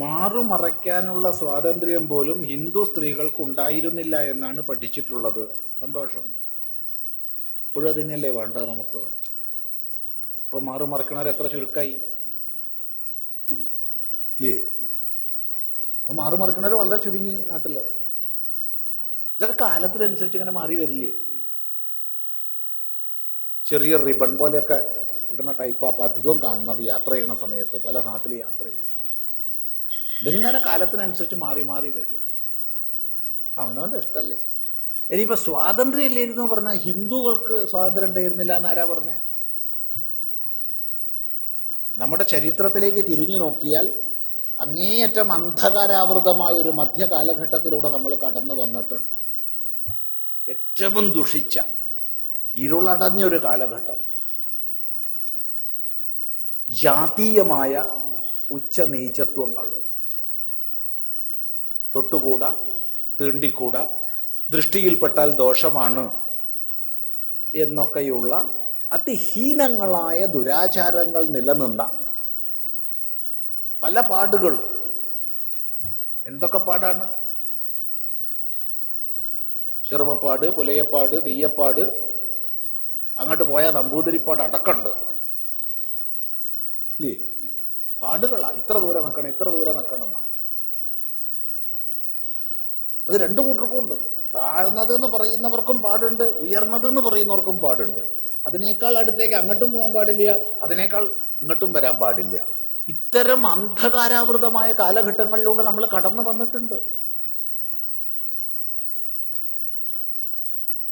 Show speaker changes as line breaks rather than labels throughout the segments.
മാറുമറയ്ക്കാനുള്ള സ്വാതന്ത്ര്യം പോലും ഹിന്ദു സ്ത്രീകൾക്ക് ഉണ്ടായിരുന്നില്ല എന്നാണ് പഠിച്ചിട്ടുള്ളത്. സന്തോഷം. ഇപ്പോഴും അതിനല്ലേ വേണ്ട നമുക്ക്. ഇപ്പം മാറുമറയ്ക്കണവർ എത്ര ചുരുക്കായി ഇല്ലേ? അപ്പം മാറുമറയ്ക്കണവർ വളരെ ചുരുങ്ങി നാട്ടിൽ. ഇതൊക്കെ കാലത്തിനനുസരിച്ച് ഇങ്ങനെ മാറി വരില്ലേ? ചെറിയ റിബൺ പോലെയൊക്കെ ഇടുന്ന ടൈപ്പ് അപ്പം അധികം കാണുന്നത് യാത്ര ചെയ്യുന്ന സമയത്ത്, പല നാട്ടിൽ യാത്ര ചെയ്യുമ്പോൾ. ഇതിങ്ങനെ കാലത്തിനനുസരിച്ച് മാറി മാറി വരും. അവനവൻ്റെ ഇഷ്ടമല്ലേ. ഇനിയിപ്പോൾ സ്വാതന്ത്ര്യം ഇല്ലായിരുന്നു പറഞ്ഞാൽ ഹിന്ദുക്കൾക്ക് സ്വാതന്ത്ര്യം ഉണ്ടായിരുന്നില്ല എന്നാരാ പറഞ്ഞേ? നമ്മുടെ ചരിത്രത്തിലേക്ക് തിരിഞ്ഞു നോക്കിയാൽ അങ്ങേയറ്റം അന്ധകാരാവൃതമായ ഒരു മധ്യകാലഘട്ടത്തിലൂടെ നമ്മൾ കടന്നു വന്നിട്ടുണ്ട്. ഏറ്റവും ദുഷിച്ച ഇരുളടഞ്ഞൊരു കാലഘട്ടം. ജാതീയമായ ഉച്ചനീചത്വങ്ങൾ, തൊട്ടുകൂടാ, തീണ്ടിക്കൂടാ, ദൃഷ്ടിയിൽപ്പെട്ടാൽ ദോഷമാണ് എന്നൊക്കെയുള്ള അതിഹീനങ്ങളായ ദുരാചാരങ്ങൾ നിലനിന്ന പല പാടുകൾ. എന്തൊക്കെ പാടാണ്? ചെറുമപ്പാട്, പുലയപ്പാട്, തെയ്യപ്പാട്, അങ്ങോട്ട് പോയാൽ നമ്പൂതിരിപ്പാട് അടക്കമുണ്ട് ഇല്ലേ? പാടുകളാണ്. ഇത്ര ദൂരം നിൽക്കണം, ഇത്ര ദൂരം നിൽക്കണം എന്നാണ്. അത് രണ്ടു കൂട്ടർക്കും ഉണ്ട്. താഴ്ന്നതെന്ന് പറയുന്നവർക്കും പാടുണ്ട്, ഉയർന്നതെന്ന് പറയുന്നവർക്കും പാടുണ്ട്. അതിനേക്കാൾ അടുത്തേക്ക് അങ്ങോട്ടും പോകാൻ പാടില്ല, അതിനേക്കാൾ ഇങ്ങോട്ടും വരാൻ പാടില്ല. ഇത്തരം അന്ധകാരാവൃതമായ കാലഘട്ടങ്ങളിലൂടെ നമ്മൾ കടന്നു വന്നിട്ടുണ്ട്.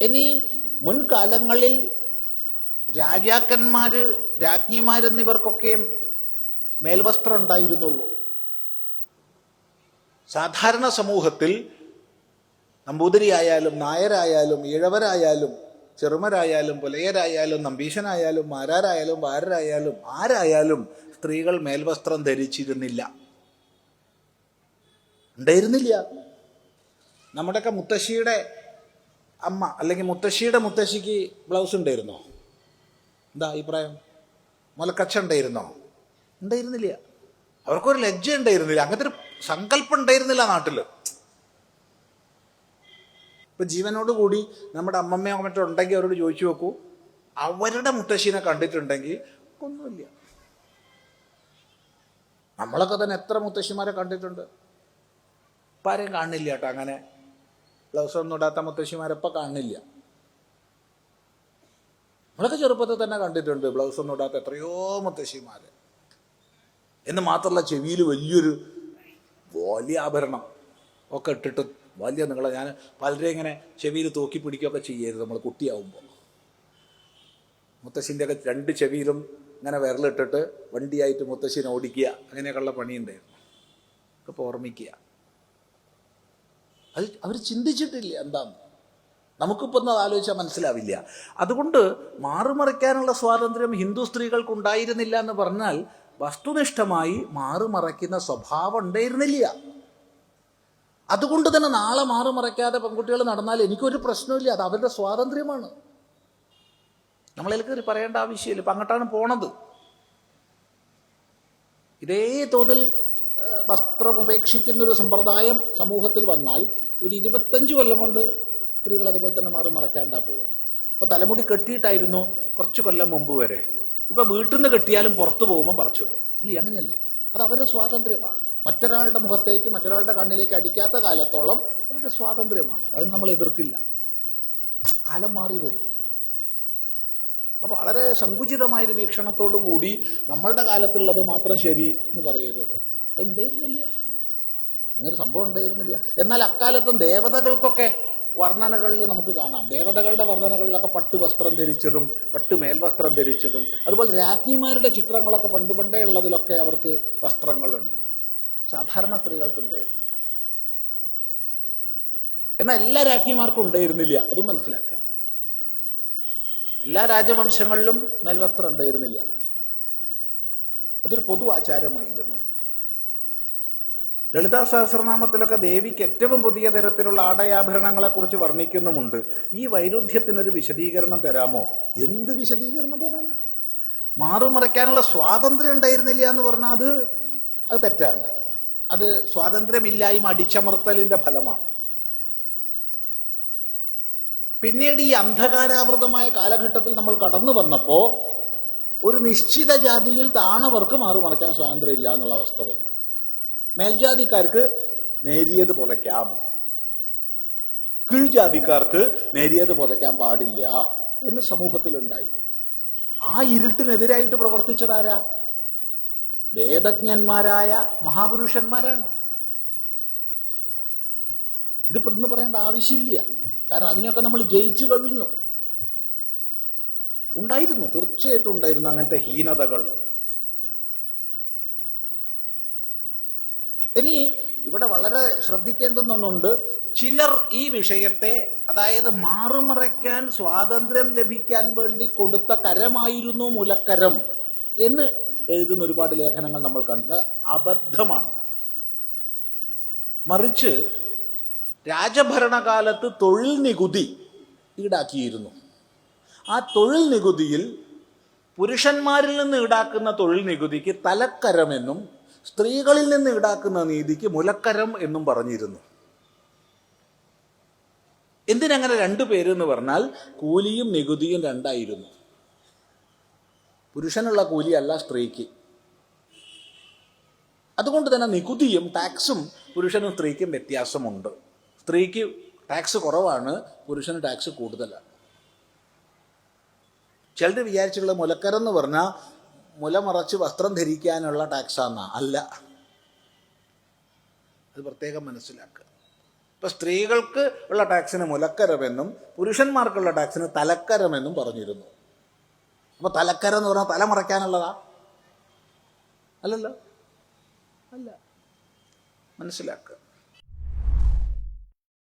ഇനി മുൻകാലങ്ങളിൽ രാജാക്കന്മാർ, രാജ്ഞിമാരെന്നിവർക്കൊക്കെ മേൽവസ്ത്രം ഉണ്ടായിരുന്നുള്ളൂ. സാധാരണ സമൂഹത്തിൽ നമ്പൂതിരിയായാലും നായരായാലും ഈഴവരായാലും ചെറുമരായാലും പുലയരായാലും നമ്പീശനായാലും മാരാരായാലും വാരരായാലും ആരായാലും സ്ത്രീകൾ മേൽവസ്ത്രം ധരിച്ചിരുന്നില്ല, ഉണ്ടായിരുന്നില്ല. നമ്മുടെയൊക്കെ മുത്തശ്ശിയുടെ അമ്മ അല്ലെങ്കിൽ മുത്തശ്ശിയുടെ മുത്തശ്ശിക്ക് ബ്ലൗസ് ഉണ്ടായിരുന്നോ? എന്താ അഭിപ്രായം? മുലക്കച്ച ഉണ്ടായിരുന്നോ? ഉണ്ടായിരുന്നില്ല. അവർക്കൊരു ലജ്ജ ഉണ്ടായിരുന്നില്ല, അങ്ങനത്തെ ഒരു സങ്കല്പം ഉണ്ടായിരുന്നില്ല നാട്ടിൽ. ഇപ്പം ജീവനോട് കൂടി നമ്മുടെ അമ്മമ്മയോ മറ്റോ ഉണ്ടെങ്കിൽ അവരോട് ചോദിച്ചു നോക്കൂ, അവരുടെ മുത്തശ്ശീനെ കണ്ടിട്ടുണ്ടെങ്കിൽ ഒന്നുമില്ല. നമ്മളൊക്കെ തന്നെ എത്ര മുത്തശ്ശിമാരെ കണ്ടിട്ടുണ്ട്. ഇപ്പം ആരെയും കാണില്ല കേട്ടോ. അങ്ങനെ ബ്ലൗസ് ഒന്നും ഇടാത്ത മുത്തശ്ശിമാരെപ്പോൾ കാണില്ല. നമ്മളൊക്കെ ചെറുപ്പത്തിൽ തന്നെ കണ്ടിട്ടുണ്ട് ബ്ലൗസ് ഒന്നും ഇടാത്ത എത്രയോ മുത്തശ്ശിമാർ. എന്ന് മാത്രമല്ല, ചെവിയിൽ വലിയൊരു വലിയ ആഭരണം ഒക്കെ ഇട്ടിട്ട് വലിയ നിങ്ങളെ, ഞാൻ പലരെയും ഇങ്ങനെ ചെവിയിൽ തൂക്കി പിടിക്കുകയൊക്കെ ചെയ്യരുത് നമ്മൾ കുട്ടിയാവുമ്പോൾ. മുത്തശ്ശിൻ്റെയൊക്കെ രണ്ട് ചെവിയിലും ഇങ്ങനെ വിരലിട്ടിട്ട് വണ്ടിയായിട്ട് മുത്തശ്ശിനെ ഓടിക്കുക, അങ്ങനെയൊക്കെയുള്ള പണിയുണ്ടായിരുന്നു. ഒക്കെ ഓർമ്മിക്കുക. അത് അവർ ചിന്തിച്ചിട്ടില്ല എന്താന്ന്. നമുക്കിപ്പോൾ അത് ആലോചിച്ചാൽ മനസ്സിലാവില്ല. അതുകൊണ്ട് മാറുമറയ്ക്കാനുള്ള സ്വാതന്ത്ര്യം ഹിന്ദു സ്ത്രീകൾക്ക് ഉണ്ടായിരുന്നില്ല എന്ന് പറഞ്ഞാൽ വസ്തുനിഷ്ഠമായി മാറുമറയ്ക്കുന്ന സ്വഭാവം ഉണ്ടായിരുന്നില്ല. അതുകൊണ്ട് തന്നെ നാളെ മാറുമറയ്ക്കാതെ പെൺകുട്ടികൾ നടന്നാൽ എനിക്കൊരു പ്രശ്നമില്ല, അത് അവരുടെ സ്വാതന്ത്ര്യമാണ്. നമ്മളതിൽ പറയേണ്ട ആവശ്യമില്ല. ഇപ്പം അങ്ങോട്ടാണ് പോണത്. ഇതേ തോതിൽ വസ്ത്രം ഉപേക്ഷിക്കുന്നൊരു സമ്പ്രദായം സമൂഹത്തിൽ വന്നാൽ ഒരു 25 കൊല്ലം കൊണ്ട് സ്ത്രീകൾ അതുപോലെ തന്നെ മാറുമറയ്ക്കാണ്ടാ പോവുക. ഇപ്പോൾ തലമുടി കെട്ടിയിട്ടായിരുന്നു കുറച്ച് കൊല്ലം മുമ്പ് വരെ. ഇപ്പം വീട്ടിൽ നിന്ന് കെട്ടിയാലും പുറത്ത് പോകുമ്പോൾ പറിച്ചിടും ഇല്ലേ? അങ്ങനെയല്ലേ? അത് അവരുടെ സ്വാതന്ത്ര്യമാണ്. മറ്റൊരാളുടെ മുഖത്തേക്ക്, മറ്റൊരാളുടെ കണ്ണിലേക്ക് അടിക്കാത്ത കാലത്തോളം അവരുടെ സ്വാതന്ത്ര്യമാണ്. അതിന് നമ്മൾ എതിർക്കില്ല. കാലം മാറി വരും. അപ്പോൾ വളരെ സങ്കുചിതമായൊരു വീക്ഷണത്തോടു കൂടി നമ്മളുടെ കാലത്തുള്ളത് മാത്രം ശരി എന്ന് പറയരുത്. അത് ഉണ്ടായിരുന്നില്ല, അങ്ങനെ സംഭവം ഉണ്ടായിരുന്നില്ല. എന്നാൽ അക്കാലത്തും ദേവതകൾക്കൊക്കെ വർണ്ണനകളിൽ നമുക്ക് കാണാം. ദേവതകളുടെ വർണ്ണനകളിലൊക്കെ പട്ട് വസ്ത്രം ധരിച്ചതും പട്ട് മേൽവസ്ത്രം ധരിച്ചതും, അതുപോലെ രാജ്ഞിമാരുടെ ചിത്രങ്ങളൊക്കെ പണ്ടേ ഉള്ളതിലൊക്കെ അവർക്ക് വസ്ത്രങ്ങളുണ്ട്. സാധാരണ സ്ത്രീകൾക്ക് ഉണ്ടായിരുന്നില്ല. എന്നാൽ എല്ലാ രാജ്ഞിമാർക്കും ഉണ്ടായിരുന്നില്ല, അതും മനസ്സിലാക്കുക. എല്ലാ രാജവംശങ്ങളിലും മേൽവസ്ത്രം ഉണ്ടായിരുന്നില്ല. അതൊരു പൊതു ആചാരമായിരുന്നു. ലളിതാ സഹസ്രനാമത്തിലൊക്കെ ദേവിക്ക് ഏറ്റവും പുതിയ തരത്തിലുള്ള ആടയാഭരണങ്ങളെക്കുറിച്ച് വർണ്ണിക്കുന്നുമുണ്ട്. ഈ വൈരുദ്ധ്യത്തിനൊരു വിശദീകരണം തരാമോ? എന്ത് വിശദീകരണം തരാനാ? മാറുമറയ്ക്കാനുള്ള സ്വാതന്ത്ര്യം ഉണ്ടായിരുന്നില്ല എന്ന് പറഞ്ഞാൽ അത് തെറ്റാണ്. അത് സ്വാതന്ത്ര്യമില്ലായ്മ അടിച്ചമർത്തലിൻ്റെ ഫലമാണ്. പിന്നീട് ഈ അന്ധകാരാവൃതമായ കാലഘട്ടത്തിൽ നമ്മൾ കടന്നു വന്നപ്പോൾ ഒരു നിശ്ചിത ജാതിയിൽ താണവർക്ക് മാറുമറയ്ക്കാൻ സ്വാതന്ത്ര്യമില്ല എന്നുള്ള അവസ്ഥ വന്നു. മേൽജാതിക്കാർക്ക് നേരിയത് പുതയ്ക്കാം, കീഴ്ജാതിക്കാർക്ക് നേരിയത് പുതയ്ക്കാൻ പാടില്ല എന്ന് സമൂഹത്തിലുണ്ടായി. ആ ഇരുട്ടിനെതിരായിട്ട് പ്രവർത്തിച്ചതാരാ? വേദജ്ഞന്മാരായ മഹാപുരുഷന്മാരാണ്. ഇതിപ്പോൾ ഇന്ന് പറയേണ്ട ആവശ്യമില്ല, കാരണം അതിനെയൊക്കെ നമ്മൾ ജയിച്ചു കഴിഞ്ഞു. ഉണ്ടായിരുന്നു, തീർച്ചയായിട്ടും ഉണ്ടായിരുന്നു അങ്ങനത്തെ ഹീനതകൾ. ഇനി ഇവിടെ വളരെ ശ്രദ്ധിക്കേണ്ടുന്ന ഒന്നുണ്ട്. ചിലർ ഈ വിഷയത്തെ, അതായത് മാറുമറയ്ക്കാൻ സ്വാതന്ത്ര്യം ലഭിക്കാൻ വേണ്ടി കൊടുത്ത കരമായിരുന്നു മുലക്കരം എന്ന് എഴുതുന്ന ഒരുപാട് ലേഖനങ്ങൾ നമ്മൾ കണ്ടത് അബദ്ധമാണ്. മറിച്ച് രാജഭരണകാലത്ത് തൊഴിൽ നികുതി ഈടാക്കിയിരുന്നു. ആ തൊഴിൽ നികുതിയിൽ പുരുഷന്മാരിൽ നിന്ന് ഈടാക്കുന്ന തൊഴിൽ നികുതിക്ക് തലക്കരമെന്നും സ്ത്രീകളിൽ നിന്ന് ഈടാക്കുന്ന നീതിക്ക് മുലക്കരം എന്നും പറഞ്ഞിരുന്നു. എന്തിനങ്ങനെ രണ്ടു പേരെന്ന് പറഞ്ഞാൽ കൂലിയും നികുതിയും രണ്ടായിരുന്നു. പുരുഷനുള്ള കൂലിയല്ല സ്ത്രീക്ക്. അതുകൊണ്ട് തന്നെ നികുതിയും ടാക്സും പുരുഷനും സ്ത്രീക്കും വ്യത്യാസമുണ്ട്. സ്ത്രീക്ക് ടാക്സ് കുറവാണ്, പുരുഷന് ടാക്സ് കൂടുതലാണ്. ചിലർ വിചാരിച്ചുള്ള മുലക്കരം എന്ന് പറഞ്ഞാൽ മുല മറച്ച് വസ്ത്രം ധരിക്കാനുള്ള ടാക്സാന്നാ. അല്ല, അത് പ്രത്യേകം മനസ്സിലാക്കുക. ഇപ്പം സ്ത്രീകൾക്ക് ഉള്ള ടാക്സിന് മുലക്കരമെന്നും പുരുഷന്മാർക്കുള്ള ടാക്സിന് തലക്കരമെന്നും പറഞ്ഞിരുന്നു. അപ്പോൾ തലക്കരം എന്ന് പറഞ്ഞാൽ തല മറയ്ക്കാനുള്ളതാ? അല്ലല്ലോ, അല്ല, മനസ്സിലാക്കുക.